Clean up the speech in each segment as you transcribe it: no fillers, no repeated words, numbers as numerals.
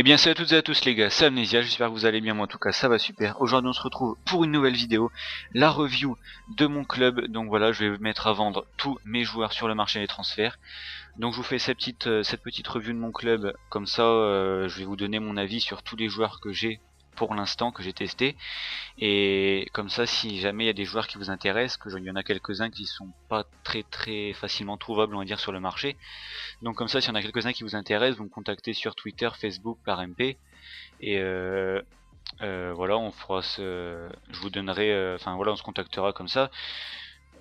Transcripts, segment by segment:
Eh bien salut à toutes et à tous les gars, c'est Amnesia, j'espère que vous allez bien, moi en tout cas ça va super. Aujourd'hui on se retrouve pour une nouvelle vidéo, la review de mon club. Donc voilà, je vais mettre à vendre tous mes joueurs sur le marché des transferts. Donc je vous fais cette petite review de mon club, comme ça je vais vous donner mon avis sur tous les joueurs que j'ai pour l'instant, que j'ai testé. Et comme ça, si jamais il y a des joueurs qui vous intéressent, que il y en a quelques-uns qui sont pas très facilement trouvables, on va dire, sur le marché. Donc comme ça, s'il y en a quelques-uns qui vous intéressent, vous me contactez sur Twitter, Facebook, par MP. Et voilà, on fera je vous donnerai, enfin voilà, on se contactera comme ça.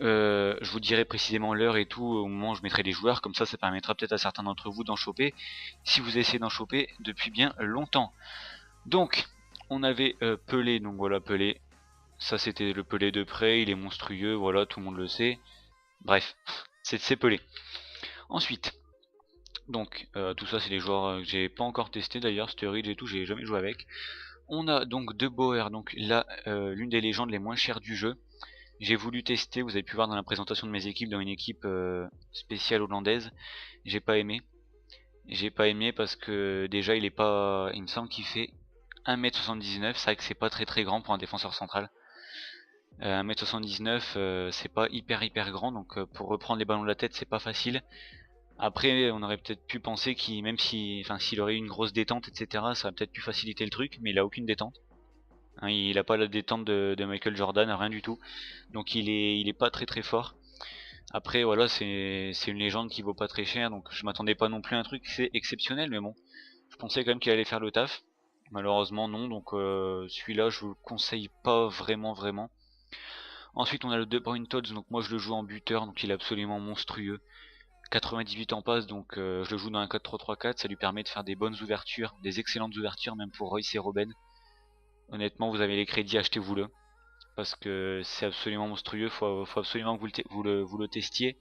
Je vous dirai précisément l'heure et tout au moment où je mettrai les joueurs, comme ça permettra peut-être à certains d'entre vous d'en choper, si vous essayez d'en choper depuis bien longtemps. Donc, on avait Pelé, donc voilà Pelé, ça c'était le Pelé de près, il est monstrueux, voilà, tout le monde le sait. Bref, c'est Pelé. Ensuite, donc tout ça c'est les joueurs que j'ai pas encore testé d'ailleurs, Sturridge et tout, j'ai jamais joué avec. On a donc De Boer, donc là l'une des légendes les moins chères du jeu. J'ai voulu tester, vous avez pu voir dans la présentation de mes équipes, dans une équipe spéciale hollandaise. J'ai pas aimé. J'ai pas aimé parce que déjà il est pas. Il me semble qu'il fait 1m79, c'est vrai que c'est pas très grand pour un défenseur central. 1m79 c'est pas hyper grand, donc pour reprendre les ballons de la tête c'est pas facile. Après on aurait peut-être pu penser qu'il, même si, enfin s'il aurait eu une grosse détente etc, ça aurait peut-être pu faciliter le truc, mais il a aucune détente. Hein, il a pas la détente de Michael Jordan, rien du tout. Donc il est pas très fort. Après voilà, c'est une légende qui vaut pas très cher, donc je m'attendais pas non plus à un truc exceptionnel, mais bon, je pensais quand même qu'il allait faire le taf. Malheureusement non, donc celui-là je vous le conseille pas vraiment. Ensuite on a le De Bruyne Tots, donc moi je le joue en buteur, donc il est absolument monstrueux. 98 en passe, donc je le joue dans un 4-3-3-4, ça lui permet de faire des bonnes ouvertures, des excellentes ouvertures même pour Royce et Robben. Honnêtement vous avez les crédits, achetez-vous-le, parce que c'est absolument monstrueux, faut absolument que vous le testiez,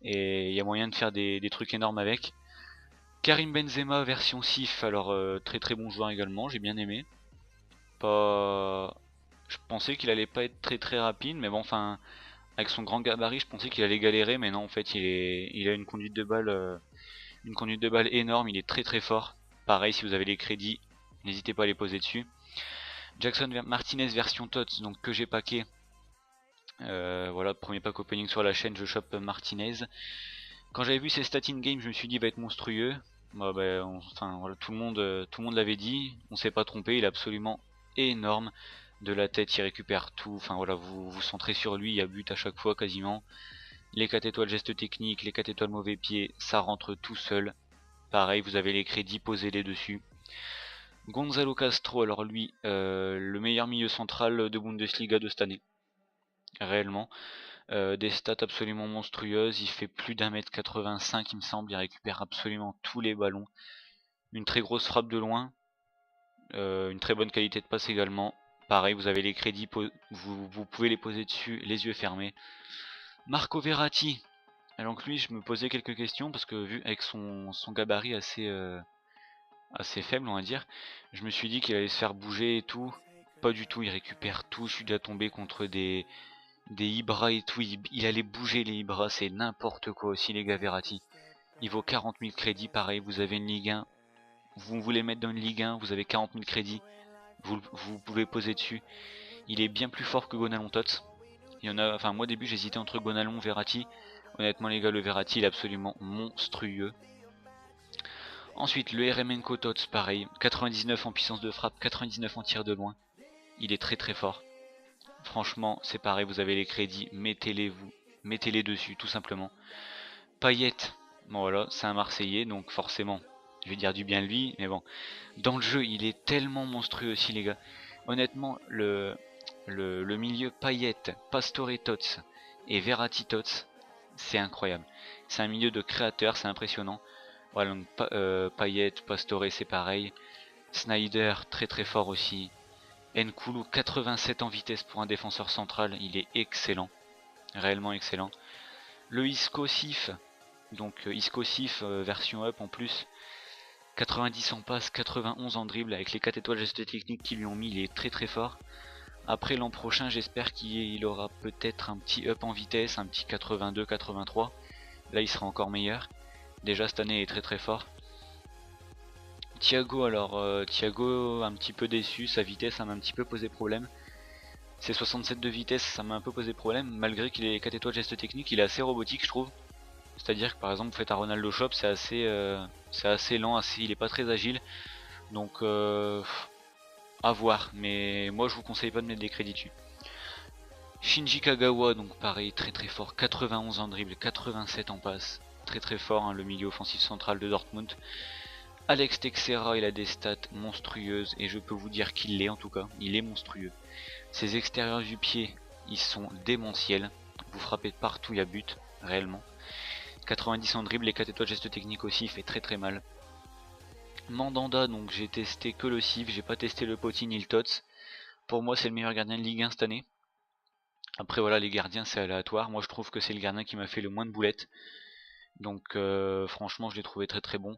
et il y a moyen de faire des trucs énormes avec. Karim Benzema version SIF, alors très bon joueur également, j'ai bien aimé. Pas... Je pensais qu'il allait pas être très rapide, mais bon, enfin, avec son grand gabarit, je pensais qu'il allait galérer, mais non, en fait, il a une conduite de balle énorme, il est très fort. Pareil, si vous avez les crédits, n'hésitez pas à les poser dessus. Jackson Martinez version TOTS, donc que j'ai packé. Voilà, premier pack opening sur la chaîne, je chope Martinez. Quand j'avais vu ses stats in-game, je me suis dit il va être monstrueux. Bah, enfin voilà, tout le monde l'avait dit, on s'est pas trompé, il est absolument énorme. De la tête, il récupère tout, enfin voilà, vous centrez sur lui, il y a but à chaque fois quasiment. Les 4 étoiles geste technique, les 4 étoiles mauvais pied, ça rentre tout seul. Pareil, vous avez les crédits, posez-les dessus. Gonzalo Castro, alors lui, le meilleur milieu central de Bundesliga de cette année. Réellement. Des stats absolument monstrueuses, il fait plus d'1m85 il me semble, il récupère absolument tous les ballons. Une très grosse frappe de loin, une très bonne qualité de passe également. Pareil, vous avez les crédits, vous pouvez les poser dessus, les yeux fermés. Marco Verratti, alors que lui je me posais quelques questions parce que vu avec son gabarit assez faible on va dire, je me suis dit qu'il allait se faire bouger et tout. Pas du tout, il récupère tout, je suis déjà tombé contre des Ibra et tout, il allait bouger les Ibra, c'est n'importe quoi aussi les gars. Verratti, il vaut 40 000 crédits, pareil, vous avez une Ligue 1, vous voulez mettre dans une Ligue 1, vous avez 40 000 crédits, vous pouvez poser dessus. Il est bien plus fort que Gonalon Tots. Il y en a, enfin moi au début j'hésitais entre Gonalon et Verratti. Honnêtement les gars, le Verratti il est absolument monstrueux. Ensuite le RMNCO Tots, pareil, 99 en puissance de frappe, 99 en tir de loin. Il est très fort. Franchement, c'est pareil, vous avez les crédits, mettez-les dessus, tout simplement. Payet, bon voilà, c'est un Marseillais, donc forcément, je vais dire du bien de lui, mais bon. Dans le jeu, il est tellement monstrueux aussi, les gars. Honnêtement, le milieu Payet, Pastore Tots et Verratti Tots, c'est incroyable. C'est un milieu de créateurs, c'est impressionnant. Voilà, donc Payet, Pastore, c'est pareil. Snyder, très fort aussi. N'Koulou, 87 en vitesse pour un défenseur central, il est excellent, réellement excellent. Le Isco Sif, donc Isco Sif version up en plus, 90 en passe, 91 en dribble, avec les 4 étoiles gestes techniques qu'ils lui ont mis, il est très fort. Après l'an prochain, j'espère qu'il aura peut-être un petit up en vitesse, un petit 82, 83, là il sera encore meilleur. Déjà cette année il est très fort. Thiago, alors Thiago un petit peu déçu, sa vitesse ça m'a un petit peu posé problème. Ses 67 de vitesse ça m'a un peu posé problème, malgré qu'il ait 4 étoiles de geste technique, il est assez robotique je trouve. C'est-à-dire que par exemple vous faites un Ronaldo Shop, c'est assez lent, il est pas très agile. Donc à voir, mais moi je vous conseille pas de mettre des crédits dessus. Shinji Kagawa, donc pareil, très très fort, 91 en dribble, 87 en passe, très très fort, hein, le milieu offensif central de Dortmund. Alex Texera, il a des stats monstrueuses, et je peux vous dire qu'il l'est en tout cas, il est monstrueux. Ses extérieurs du pied, ils sont démentiels, vous frappez de partout, il y a but, réellement. 90 en dribble, les 4 étoiles geste technique aussi, il fait très très mal. Mandanda, donc j'ai testé que le Civ, j'ai pas testé le Poti ni le Tots. Pour moi c'est le meilleur gardien de Ligue 1 cette année. Après voilà, les gardiens c'est aléatoire, moi je trouve que c'est le gardien qui m'a fait le moins de boulettes. Donc franchement je l'ai trouvé très très bon.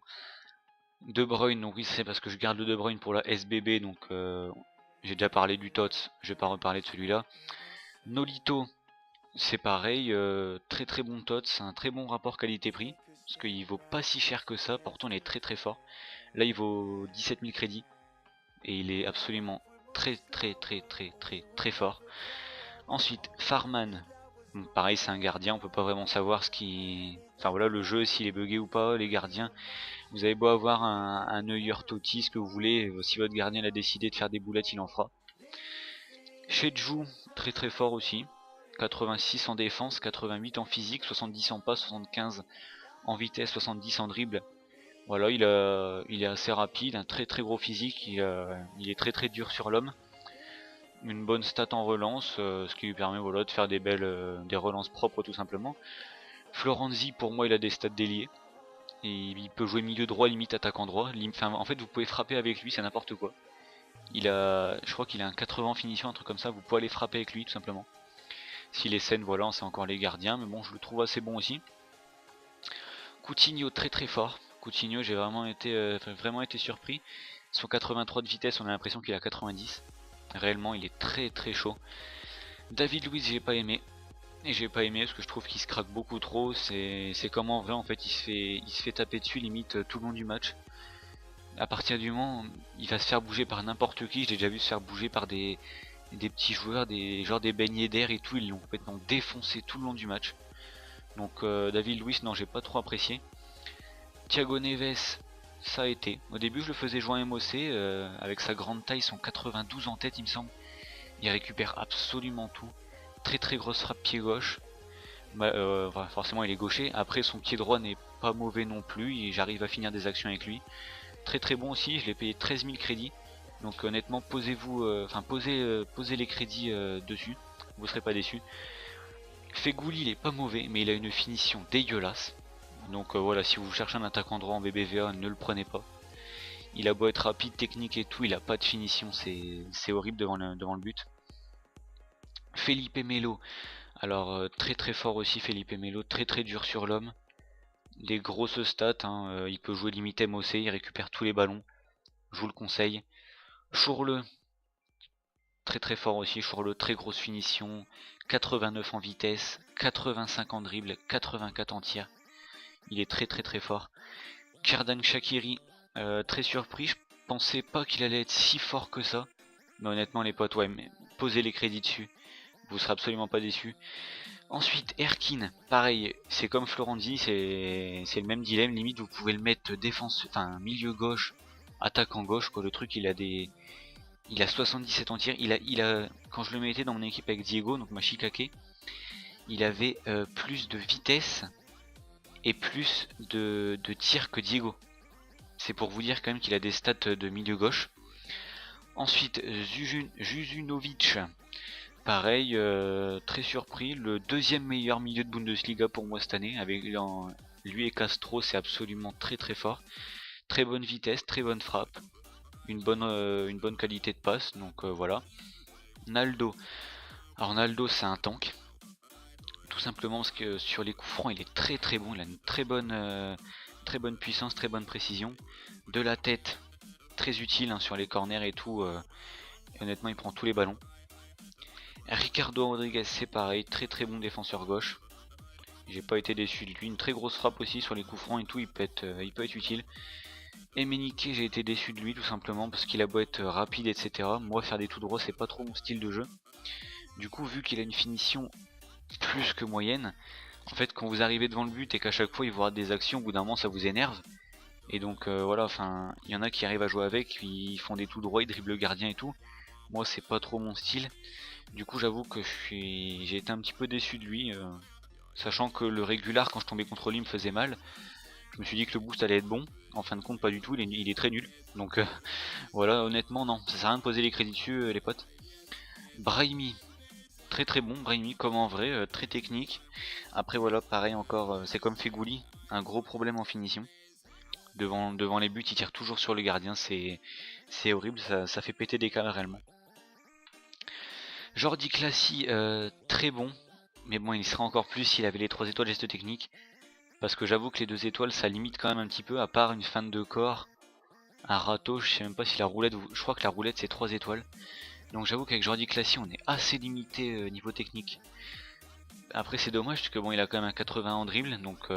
De Bruyne, donc oui c'est parce que je garde le De Bruyne pour la SBB, donc j'ai déjà parlé du Tots, je vais pas reparler de celui-là. Nolito, c'est pareil, très très bon Tots, c'est un très bon rapport qualité-prix, parce qu'il vaut pas si cher que ça, pourtant il est très très fort. Là il vaut 17 000 crédits, et il est absolument très très très très très très fort. Ensuite, Farman, donc pareil c'est un gardien, on peut pas vraiment savoir ce qui... Enfin voilà, le jeu s'il est bugué ou pas, les gardiens, vous avez beau avoir un Neuer Totti, ce que vous voulez, si votre gardien a décidé de faire des boulettes, il en fera. Sheju, très très fort aussi, 86 en défense, 88 en physique, 70 en passe, 75 en vitesse, 70 en dribble. Voilà, il est assez rapide, un très très gros physique, il est très très dur sur l'homme. Une bonne stat en relance, ce qui lui permet voilà, de faire des relances propres tout simplement. Florenzi, pour moi il a des stats déliés. Et il peut jouer milieu droit, limite attaquant droit. Enfin, en fait vous pouvez frapper avec lui, c'est n'importe quoi. Je crois qu'il a un 80 en finition, un truc comme ça, vous pouvez aller frapper avec lui tout simplement. S'il est saine, voilà, c'est encore les gardiens, mais bon je le trouve assez bon aussi. Coutinho très très fort. Coutinho j'ai vraiment été surpris. Son 83 de vitesse, on a l'impression qu'il a 90. Réellement il est très très chaud. David Luiz j'ai pas aimé. Et j'ai pas aimé parce que je trouve qu'il se craque beaucoup trop. C'est comme en vrai en fait il se fait taper dessus limite tout le long du match. À partir du moment il va se faire bouger par n'importe qui, je l'ai déjà vu se faire bouger par des petits joueurs, genre des beignets d'air et tout, ils l'ont complètement défoncé tout le long du match. Donc David Luiz non j'ai pas trop apprécié. Thiago Neves, ça a été. Au début je le faisais jouer en MOC avec sa grande taille, son 92 en tête il me semble. Il récupère absolument tout. Très très grosse frappe pied gauche. Forcément il est gaucher. Après son pied droit n'est pas mauvais non plus. Et j'arrive à finir des actions avec lui. Très très bon aussi. Je l'ai payé 13 000 crédits. Donc honnêtement posez-vous, posez les crédits dessus. Vous serez pas déçus. Fegouli il est pas mauvais mais il a une finition dégueulasse. Donc voilà, si vous cherchez un attaquant droit en BBVA, ne le prenez pas. Il a beau être rapide, technique et tout, il a pas de finition, c'est horrible devant le but. Felipe Melo, alors très très fort aussi Felipe Melo, très très dur sur l'homme. Des grosses stats, hein, il peut jouer limite MOC, il récupère tous les ballons, je vous le conseille. Chourle, très très fort aussi, Chourle, très grosse finition, 89 en vitesse, 85 en dribble, 84 en tir. Il est très très très fort. Xherdan Shaqiri, très surpris, je pensais pas qu'il allait être si fort que ça. Mais honnêtement les potes, ouais, mais posez les crédits dessus, vous serez absolument pas déçus. Ensuite, Erkin, pareil, c'est comme Florenzi, c'est le même dilemme, limite vous pouvez le mettre défense, enfin milieu gauche, attaquant gauche, quoi. Le truc il a 77 en tir, quand je le mettais dans mon équipe avec Diego, donc Machikake, il avait plus de vitesse et plus de tir que Diego. C'est pour vous dire quand même qu'il a des stats de milieu gauche. Ensuite, Juzunovic, pareil, très surpris, le deuxième meilleur milieu de Bundesliga pour moi cette année, avec lui et Castro, c'est absolument très très fort. Très bonne vitesse, très bonne frappe, une bonne qualité de passe, donc voilà. Naldo, alors Naldo c'est un tank, tout simplement parce que sur les coups francs il est très très bon, il a une très bonne puissance, très bonne précision. De la tête, très utile hein, sur les corners et tout, et honnêtement il prend tous les ballons. Ricardo Rodriguez c'est pareil, très très bon défenseur gauche. J'ai pas été déçu de lui, une très grosse frappe aussi sur les coups francs et tout, il peut être utile. Emenike, j'ai été déçu de lui tout simplement parce qu'il a beau être rapide etc. Moi faire des tout droits c'est pas trop mon style de jeu. Du coup vu qu'il a une finition plus que moyenne, en fait quand vous arrivez devant le but et qu'à chaque fois il vous rate des actions, au bout d'un moment ça vous énerve. Et donc voilà, enfin il y en a qui arrivent à jouer avec, ils font des tout droits, ils dribblent le gardien et tout. Moi c'est pas trop mon style. Du coup j'avoue que j'ai été un petit peu déçu de lui. Sachant que le régular quand je tombais contre lui me faisait mal. Je me suis dit que le boost allait être bon. En fin de compte pas du tout, il est très nul. Donc voilà, honnêtement non, ça sert à rien de poser les crédits dessus les potes. Brahimi, très très bon Brahimi comme en vrai, très technique. Après voilà, pareil encore, c'est comme Fegouli, un gros problème en finition. Devant les buts, il tire toujours sur le gardien, c'est horrible, ça fait péter des câbles réellement. Jordi Classy, très bon, mais bon il serait encore plus s'il avait les 3 étoiles geste technique. Parce que j'avoue que les 2 étoiles ça limite quand même un petit peu, à part une feinte de corps, un râteau, je sais même pas si la roulette, je crois que la roulette c'est 3 étoiles. Donc j'avoue qu'avec Jordi Classy on est assez limité niveau technique. Après c'est dommage parce que bon il a quand même un 80 en dribble, donc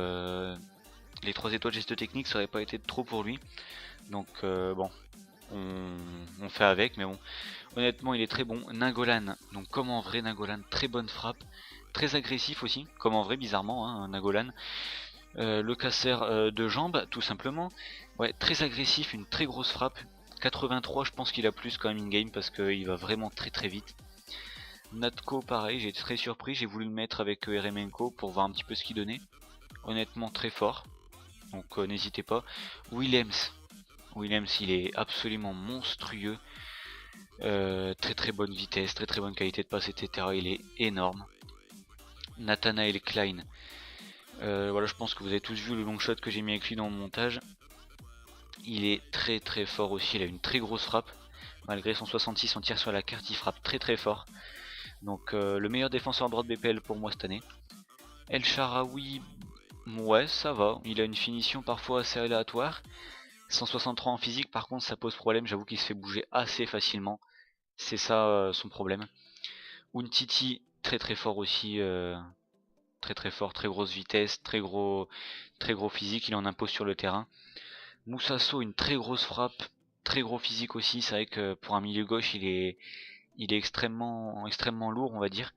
les 3 étoiles geste technique ça aurait pas été trop pour lui. Donc bon, on fait avec, mais bon. Honnêtement il est très bon. Nagolan, donc comme en vrai Nagolan, très bonne frappe. Très agressif aussi, comme en vrai bizarrement, hein, Nagolan. Le casseur de jambes, tout simplement. Ouais, très agressif, une très grosse frappe. 83, je pense qu'il a plus quand même in-game parce qu'il va vraiment très très vite. Natko, pareil, j'ai été très surpris. J'ai voulu le mettre avec Eremenko pour voir un petit peu ce qu'il donnait. Honnêtement, très fort. Donc n'hésitez pas. Williams. Williams, il est absolument monstrueux. Très très bonne vitesse, très très bonne qualité de passe, etc. Il est énorme. Nathanael Klein. Voilà, je pense que vous avez tous vu le long shot que j'ai mis avec lui dans mon montage. Il est très très fort aussi, il a une très grosse frappe. Malgré son 66 en tir sur la carte, il frappe très très fort. Donc le meilleur défenseur droit de BPL pour moi cette année. El Sharawi, ouais ça va, il a une finition parfois assez aléatoire. 163 en physique par contre ça pose problème, j'avoue qu'il se fait bouger assez facilement. C'est ça son problème. Untiti, très très fort aussi, très très fort, très grosse vitesse, très gros physique, il en impose sur le terrain. Moussasso, une très grosse frappe, très gros physique aussi, c'est vrai que pour un milieu gauche il est extrêmement lourd on va dire.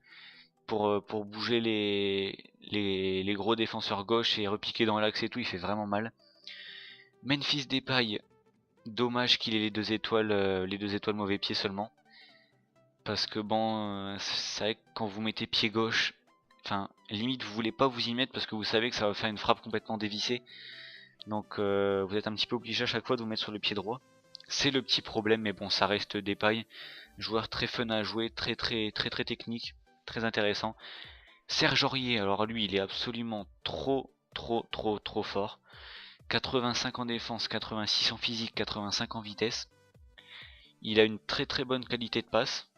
Pour bouger les gros défenseurs gauche et repiquer dans l'axe et tout, il fait vraiment mal. Memphis Depay, dommage qu'il ait les 2 étoiles mauvais pied seulement. Parce que bon, c'est vrai que quand vous mettez pied gauche, enfin limite vous voulez pas vous y mettre parce que vous savez que ça va faire une frappe complètement dévissée. Donc vous êtes un petit peu obligé à chaque fois de vous mettre sur le pied droit. C'est le petit problème, mais bon ça reste Depay. Joueur très fun à jouer, très technique, très intéressant. Serge Aurier, alors lui il est absolument trop fort. 85 en défense, 86 en physique, 85 en vitesse. Il a une très bonne qualité de passe.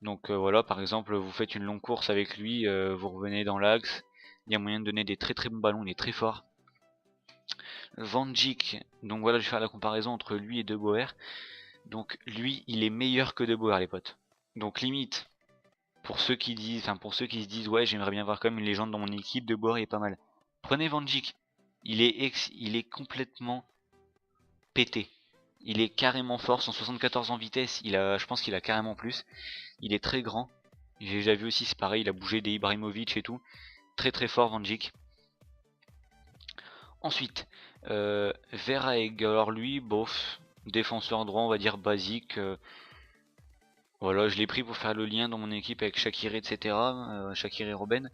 Donc voilà, par exemple, vous faites une longue course avec lui, vous revenez dans l'axe, il y a moyen de donner des très bons ballons, il est très fort. Van Dijk, donc voilà, je vais faire la comparaison entre lui et De Boer. Donc lui, il est meilleur que De Boer, les potes. Donc limite, pour ceux qui se disent ouais, j'aimerais bien voir quand même une légende dans mon équipe, De Boer est pas mal. Prenez Van Dijk, il est complètement pété. Il est carrément fort, 174 en vitesse, je pense qu'il a carrément plus. Il est très grand. J'ai déjà vu aussi, c'est pareil, il a bougé des Ibrahimovic et tout. Très fort Van Dijk. Ensuite, Verhaeg, alors lui, bof, défenseur droit, on va dire basique. Voilà, je l'ai pris pour faire le lien dans mon équipe avec Shaqiri, etc. Shaqiri Robben.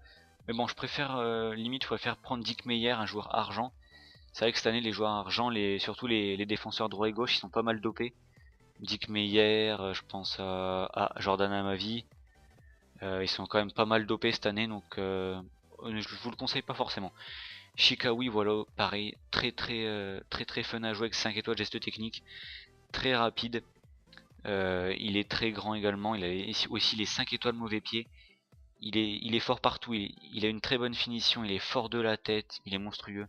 Mais bon, je préfère, limite, je préfère prendre Dick Meyer, un joueur argent. C'est vrai que cette année, les joueurs argent, surtout les défenseurs droit et gauche, ils sont pas mal dopés. Dick Meyer, je pense à Jordan Amavi. Ils sont quand même pas mal dopés cette année, donc je vous le conseille pas forcément. Shikawi, voilà, pareil, très fun à jouer avec 5 étoiles geste technique, très rapide. Il est très grand également, il a aussi les 5 étoiles mauvais pied. Il est fort partout, il a une très bonne finition, il est fort de la tête, il est monstrueux.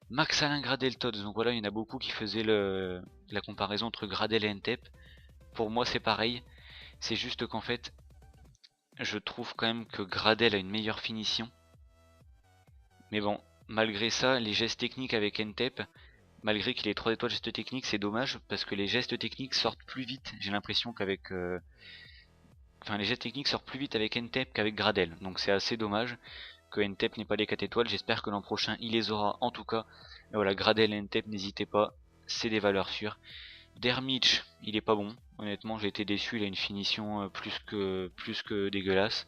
Max Alain Gradel Tots, donc voilà, il y en a beaucoup qui faisaient la comparaison entre Gradel et Ntep. Pour moi c'est pareil, c'est juste qu'en fait, je trouve quand même que Gradel a une meilleure finition. Mais bon, malgré ça, les gestes techniques avec Ntep, Malgré qu'il ait 3 étoiles gestes techniques, c'est dommage parce que les gestes techniques sortent plus vite. J'ai l'impression qu'avec... Enfin, les gestes techniques sortent plus vite avec Ntep qu'avec Gradel. Donc c'est assez dommage que Ntep n'ait pas les 4 étoiles. J'espère que l'an prochain il les aura en tout cas. Et voilà, Gradel et Ntep, n'hésitez pas. C'est des valeurs sûres. Dermich, il est pas bon. Honnêtement, j'ai été déçu. Il a une finition plus que dégueulasse.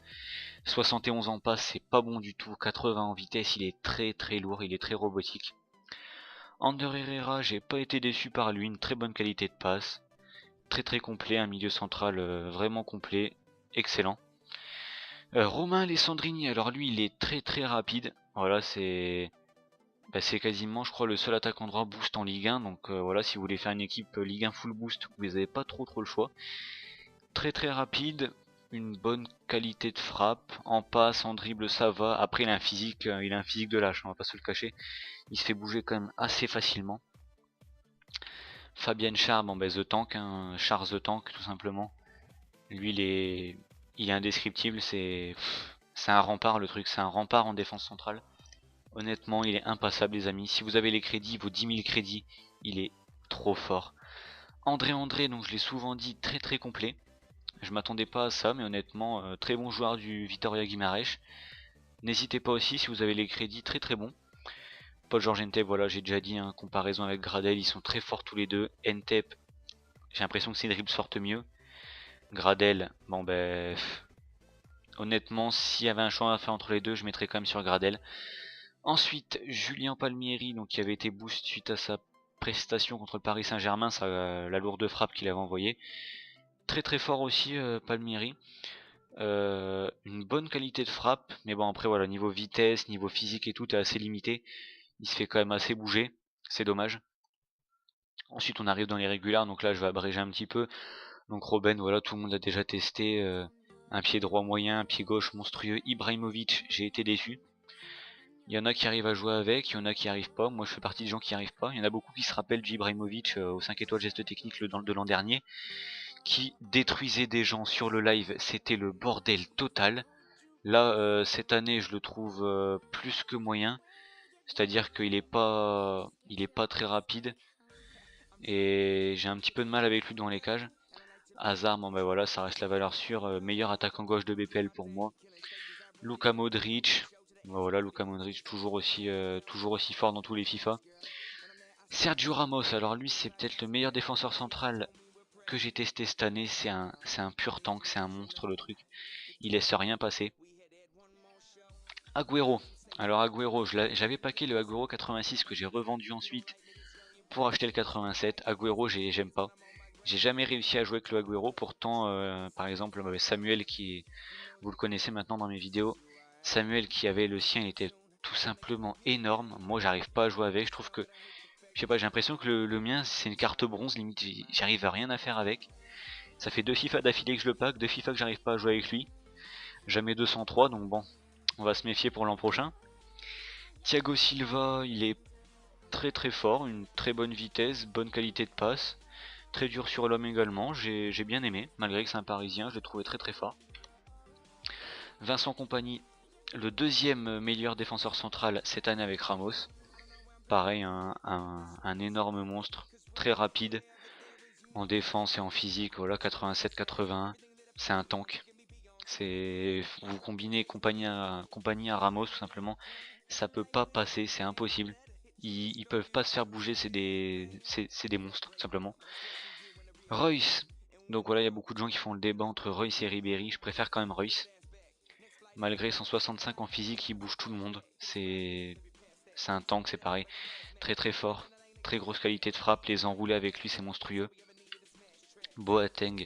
71 en passe, c'est pas bon du tout. 80 en vitesse, il est très lourd. Il est très robotique. Ander Herrera, j'ai pas été déçu par lui. Une très bonne qualité de passe. Très complet. Un milieu central vraiment complet. Excellent. Romain Alessandrini, alors lui, il est très rapide. Voilà, c'est quasiment, je crois, le seul attaquant droit boost en Ligue 1. Donc voilà, si vous voulez faire une équipe Ligue 1 full boost, vous n'avez pas trop le choix. Très rapide, une bonne qualité de frappe, en passe, en dribble, ça va. Après, il a un physique de lâche, on va pas se le cacher. Il se fait bouger quand même assez facilement. Fabien Char, bon The Tank, hein, Char The Tank tout simplement. Lui, il est indescriptible, c'est un rempart le truc, c'est un rempart en défense centrale. Honnêtement, il est impassable les amis. Si vous avez les crédits, vos 10 000 crédits, il est trop fort. André, donc je l'ai souvent dit, très complet. Je m'attendais pas à ça, mais honnêtement, très bon joueur du Vitoria Guimarães. N'hésitez pas aussi si vous avez les crédits, très bon. Paul George Ntep, voilà, j'ai déjà dit, hein, comparaison avec Gradel, ils sont très forts tous les deux. Ntep, j'ai l'impression que ses dribbles sortent mieux. Gradel, bon honnêtement, s'il y avait un choix à faire entre les deux, je mettrais quand même sur Gradel. Ensuite, Julien Palmieri, donc qui avait été boost suite à sa prestation contre le Paris Saint-Germain, la lourde frappe qu'il avait envoyée. Très fort aussi, Palmieri. Une bonne qualité de frappe, mais bon après voilà, niveau vitesse, niveau physique et tout est assez limité. Il se fait quand même assez bouger, c'est dommage. Ensuite on arrive dans les régulars, donc là je vais abréger un petit peu. Donc Robben, voilà, tout le monde a déjà testé. Un pied droit moyen, un pied gauche monstrueux. Ibrahimovic, j'ai été déçu. Il y en a qui arrivent à jouer avec, il y en a qui arrivent pas. Moi je fais partie des gens qui arrivent pas. Il y en a beaucoup qui se rappellent d'Ibrahimovic aux 5 étoiles geste technique de l'an dernier, qui détruisait des gens sur le live. C'était le bordel total. Là, cette année, je le trouve plus que moyen. C'est-à-dire qu'il est pas très rapide. Et j'ai un petit peu de mal avec lui dans les cages. Hazard, bon voilà, ça reste la valeur sûre. Meilleur attaquant gauche de BPL pour moi. Luka Modric. Voilà, Luka Modric toujours aussi fort dans tous les FIFA. Sergio Ramos, alors lui c'est peut-être le meilleur défenseur central que j'ai testé cette année. C'est un pur tank, c'est un monstre le truc. Il laisse rien passer. Agüero. Alors Agüero, j'avais packé le Agüero 86 que j'ai revendu ensuite pour acheter le 87. Agüero, j'aime pas. J'ai jamais réussi à jouer avec le Agüero. Pourtant, par exemple, Samuel qui, vous le connaissez maintenant dans mes vidéos, Samuel qui avait le sien, il était tout simplement énorme. Moi, j'arrive pas à jouer avec. Je trouve que, je sais pas, j'ai l'impression que le mien, c'est une carte bronze. Limite, j'arrive à rien à faire avec. Ça fait 2 FIFA d'affilée que je le pack, 2 FIFA que j'arrive pas à jouer avec lui. Jamais 203, donc bon, on va se méfier pour l'an prochain. Thiago Silva, il est très fort, une très bonne vitesse, bonne qualité de passe, très dur sur l'homme également, j'ai bien aimé, malgré que c'est un parisien, je l'ai trouvé très fort. Vincent Kompany, le deuxième meilleur défenseur central cette année avec Ramos. Pareil, un énorme monstre, très rapide, en défense et en physique, voilà, 87-81, c'est un tank. Vous combinez compagnie à Ramos tout simplement, ça peut pas passer, c'est impossible. Ils peuvent pas se faire bouger, c'est des monstres tout simplement. Reus, donc voilà, il y a beaucoup de gens qui font le débat entre Reus et Ribéry, je préfère quand même Reus. Malgré 165 en physique, il bouge tout le monde, c'est un tank, c'est pareil, très fort, très grosse qualité de frappe, les enrouler avec lui c'est monstrueux. Boateng,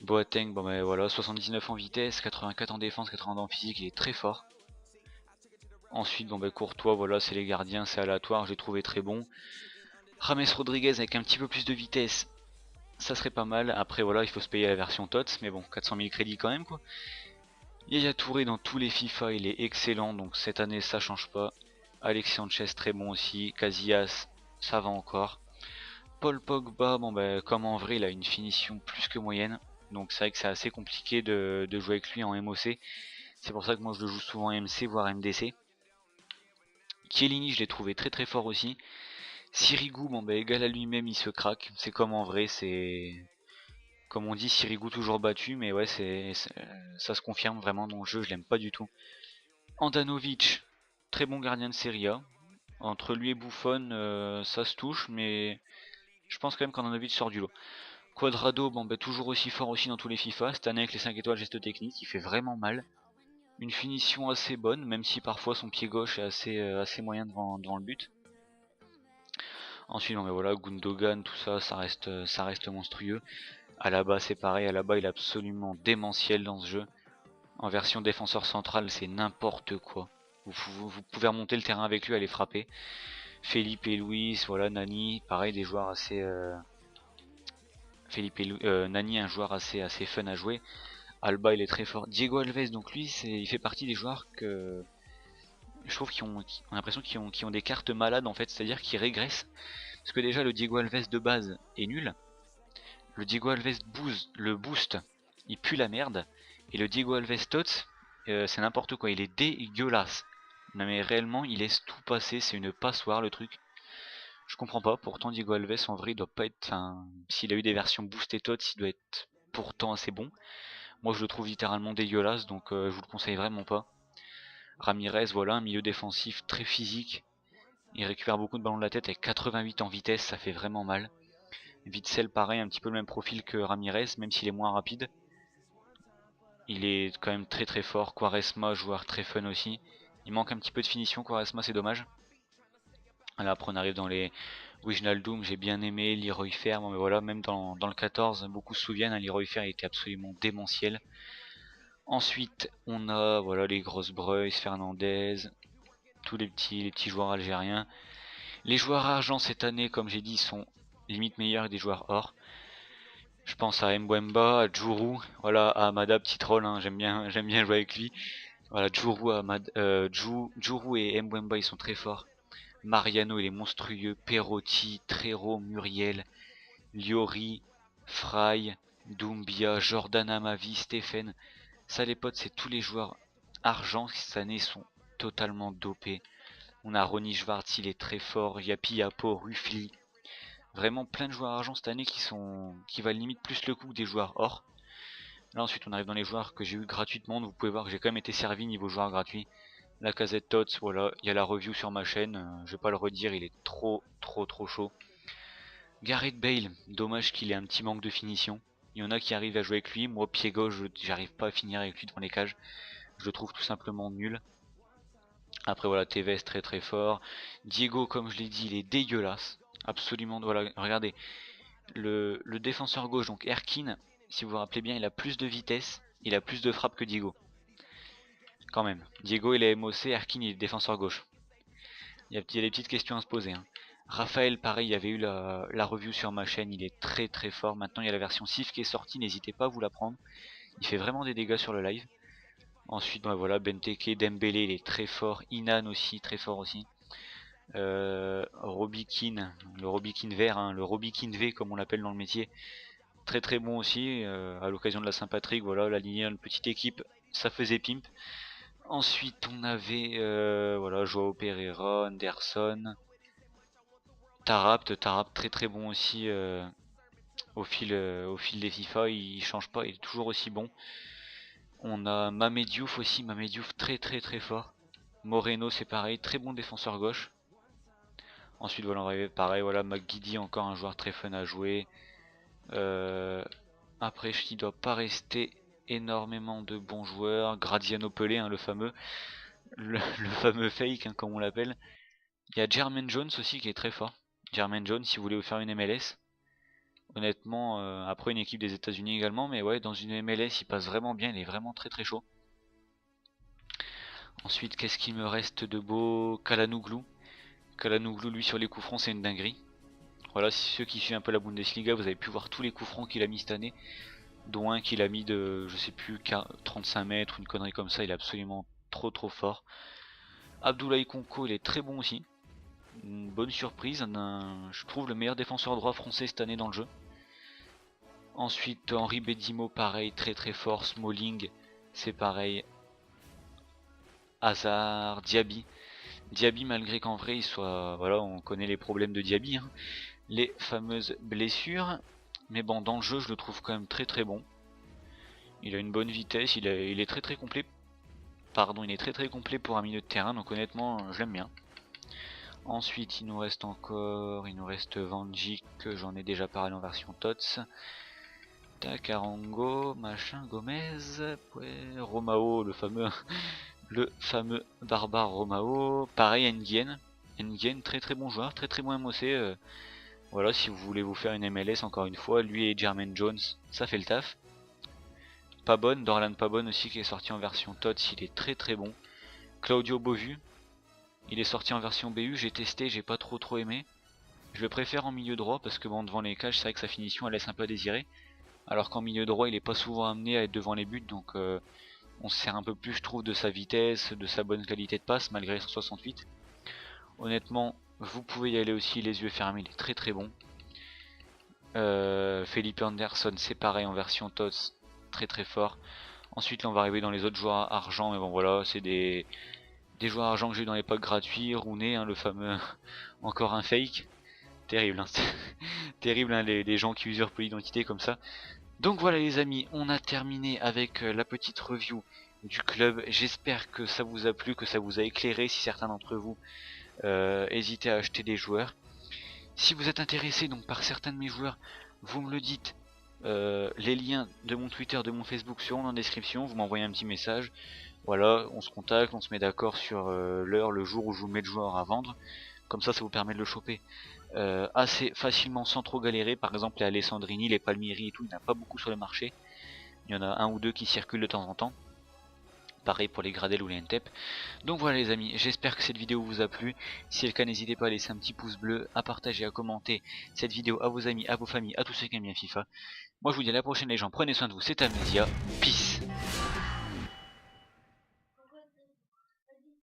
bon voilà, 79 en vitesse, 84 en défense, 80 en physique, il est très fort. Ensuite, Courtois, voilà, c'est les gardiens, c'est aléatoire, j'ai trouvé très bon. James Rodriguez avec un petit peu plus de vitesse, ça serait pas mal. Après, voilà, il faut se payer la version TOTS, mais bon, 400 000 crédits quand même, quoi. Yaya Touré dans tous les FIFA, il est excellent, donc cette année, ça change pas. Alexis Sanchez, très bon aussi. Casillas, ça va encore. Paul Pogba, comme en vrai, il a une finition plus que moyenne. Donc c'est vrai que c'est assez compliqué de jouer avec lui en MOC. C'est pour ça que moi je le joue souvent en MC, voire MDC. Chiellini, je l'ai trouvé très fort aussi. Sirigu, bon bah égal à lui-même, il se craque. C'est comme en vrai, c'est... Comme on dit, Sirigu toujours battu, mais ouais, ça se confirme vraiment dans le jeu, je l'aime pas du tout. Andanovic, très bon gardien de Serie A. Entre lui et Buffon, ça se touche, mais je pense quand même qu'Andanovic sort du lot. Quadrado, bon bah toujours aussi fort aussi dans tous les FIFA. Cette année avec les 5 étoiles geste technique, il fait vraiment mal. Une finition assez bonne, même si parfois son pied gauche est assez moyen devant le but. Ensuite, bon, ben voilà, Gundogan, tout ça, ça reste monstrueux. Alaba, c'est pareil, Alaba il est absolument démentiel dans ce jeu. En version défenseur central, c'est n'importe quoi. Vous pouvez remonter le terrain avec lui, aller frapper. Felipe et Luis, voilà, Nani, pareil, des joueurs assez... Nani, un joueur assez fun à jouer. Alba, il est très fort. Diego Alves, donc lui, il fait partie des joueurs que je trouve qui ont l'impression qu'ils ont des cartes malades en fait, c'est-à-dire qu'ils régressent. Parce que déjà, le Diego Alves de base est nul. Le Diego Alves boost, il pue la merde. Et le Diego Alves Tots, c'est n'importe quoi, il est dégueulasse. Non mais réellement, il laisse tout passer, c'est une passoire le truc. Je comprends pas, pourtant Diego Alves en vrai il doit pas être... Enfin, s'il a eu des versions boostées Tots, il doit être pourtant assez bon. Moi je le trouve littéralement dégueulasse, donc je vous le conseille vraiment pas. Ramirez, voilà, un milieu défensif très physique. Il récupère beaucoup de ballons de la tête avec 88 en vitesse, ça fait vraiment mal. Witsel pareil, un petit peu le même profil que Ramirez, même s'il est moins rapide. Il est quand même très très fort. Quaresma, joueur très fun aussi. Il manque un petit peu de finition, Quaresma, c'est dommage. Là après on arrive dans les Wijnaldum, j'ai bien aimé, Leroy Fer, mais voilà, même dans le 14, beaucoup se souviennent, hein, Leroy Fer il était absolument démentiel. Ensuite on a voilà les grosses Breuils, Fernandez, tous les petits joueurs algériens. Les joueurs argent cette année, comme j'ai dit, sont limite meilleurs que des joueurs or. Je pense à Mbemba, à Djourou, voilà, à Amada, petit troll, hein, j'aime bien jouer avec lui. Voilà, Djourou et Mbemba ils sont très forts. Mariano il est monstrueux, Perotti, Trero, Muriel, Liori, Fry, Doumbia, Jordan Amavi, Stephen. Ça les potes, c'est tous les joueurs argent qui cette année sont totalement dopés. On a Ronny Schwartz, il est très fort, Yapi Yapo, Ruffly. Vraiment plein de joueurs argent cette année qui valent limite plus le coup que des joueurs or. Là ensuite on arrive dans les joueurs que j'ai eu gratuitement, vous pouvez voir que j'ai quand même été servi niveau joueur gratuit. La casette Tots, voilà, il y a la review sur ma chaîne, je vais pas le redire, il est trop chaud. Gareth Bale, dommage qu'il ait un petit manque de finition. Il y en a qui arrivent à jouer avec lui, moi pied gauche j'arrive pas à finir avec lui devant les cages. Je le trouve tout simplement nul. Après voilà, Tevez très très fort. Diego comme je l'ai dit il est dégueulasse. Absolument, voilà, regardez. Le défenseur gauche, donc Erkin, si vous vous rappelez bien, il a plus de vitesse, il a plus de frappe que Diego. Quand même. Diego il est MOC, Erkin il est défenseur gauche. Il y a des petites questions à se poser. Hein. Raphaël, pareil, il y avait eu la review sur ma chaîne, il est très très fort. Maintenant il y a la version SIF qui est sortie, n'hésitez pas à vous la prendre. Il fait vraiment des dégâts sur le live. Ensuite, ben voilà, Benteke, Dembélé, il est très fort. Inan aussi, très fort aussi. Robikin, le Robikin vert, hein, le Robikin V comme on l'appelle dans le métier. Très très bon aussi, à l'occasion de la Saint-Patrick, voilà, la lignée, une petite équipe, ça faisait pimp. Ensuite on avait voilà, Joao Pereira, Anderson, Tarap très très bon aussi au fil des FIFA, il change pas, il est toujours aussi bon. On a Mamed Diouf aussi, Mamed Diouf très très très fort. Moreno c'est pareil, très bon défenseur gauche. Ensuite voilà, on avait pareil, voilà, McGiddy encore un joueur très fun à jouer. Après il doit pas rester énormément de bons joueurs. Graziano Pelé, hein, le fameux. Le fameux fake hein, comme on l'appelle. Il y a Jermaine Jones aussi qui est très fort. Jermaine Jones si vous voulez vous faire une MLS. Honnêtement, après une équipe des États-Unis également, mais ouais, dans une MLS il passe vraiment bien, il est vraiment très très chaud. Ensuite, qu'est-ce qu'il me reste de beau? Kalanouglou. Kalanouglou, lui, sur les coups francs, c'est une dinguerie. Voilà, si ceux qui suivent un peu la Bundesliga, vous avez pu voir tous les coups francs qu'il a mis cette année. Dont un qu'il a mis de, je sais plus, 35 mètres, une connerie comme ça, il est absolument trop fort. Abdoulaye Konko, il est très bon aussi. Une bonne surprise, je trouve le meilleur défenseur droit français cette année dans le jeu. Ensuite, Henri Bedimo, pareil, très très fort. Smalling, c'est pareil. Hazard, Diaby. Diaby, malgré qu'en vrai il soit, voilà, on connaît les problèmes de Diaby, hein, les fameuses blessures, mais bon, dans le jeu je le trouve quand même très très bon. Il a une bonne vitesse, il est très très complet. Pardon, il est très très complet pour un milieu de terrain, donc honnêtement je l'aime bien. Ensuite il nous reste Van Dijk, que j'en ai déjà parlé en version TOTS. Takarango, machin, Gomez, ouais, Romao, le fameux barbare Romao. Pareil, Nguyen. Nguyen, très très bon joueur, très très bon MOC. Voilà, si vous voulez vous faire une MLS, encore une fois, lui et Jermaine Jones, ça fait le taf. Pabon, Dorlan Pabon aussi, qui est sorti en version TOTS, il est très très bon. Claudio Bovu, il est sorti en version BU, j'ai testé, j'ai pas trop aimé. Je le préfère en milieu droit parce que bon, devant les cages, c'est vrai que sa finition elle laisse un peu à désirer. Alors qu'en milieu droit, il est pas souvent amené à être devant les buts, donc on se sert un peu plus, je trouve, de sa vitesse, de sa bonne qualité de passe, malgré son 68. Honnêtement, vous pouvez y aller aussi les yeux fermés, il est très très bon. Felipe Anderson, c'est pareil en version TOTS, très très fort. Ensuite, là, on va arriver dans les autres joueurs argent, mais bon voilà, c'est des joueurs argent que j'ai eu dans l'époque gratuit. Rooney, hein, le fameux, encore un fake. Terrible, hein, terrible, hein, les gens qui usurpent l'identité comme ça. Donc voilà les amis, on a terminé avec la petite review du club. J'espère que ça vous a plu, que ça vous a éclairé si certains d'entre vous hésitez à acheter des joueurs. Si vous êtes intéressé donc par certains de mes joueurs, vous me le dites. Les liens de mon Twitter, de mon Facebook seront en description. Vous m'envoyez un petit message. Voilà, on se contacte, on se met d'accord sur l'heure, le jour où je vous mets le joueur à vendre. Comme ça vous permet de le choper assez facilement sans trop galérer. Par exemple les Alessandrini, les Palmieri et tout, il n'y en a pas beaucoup sur le marché. Il y en a un ou deux qui circulent de temps en temps. Pareil pour les Gradel ou les Ntep. Donc voilà les amis, j'espère que cette vidéo vous a plu. Si c'est le cas, n'hésitez pas à laisser un petit pouce bleu, à partager, à commenter cette vidéo à vos amis, à vos familles, à tous ceux qui aiment bien FIFA. Moi je vous dis à la prochaine les gens, prenez soin de vous, c'était Amnesia, peace.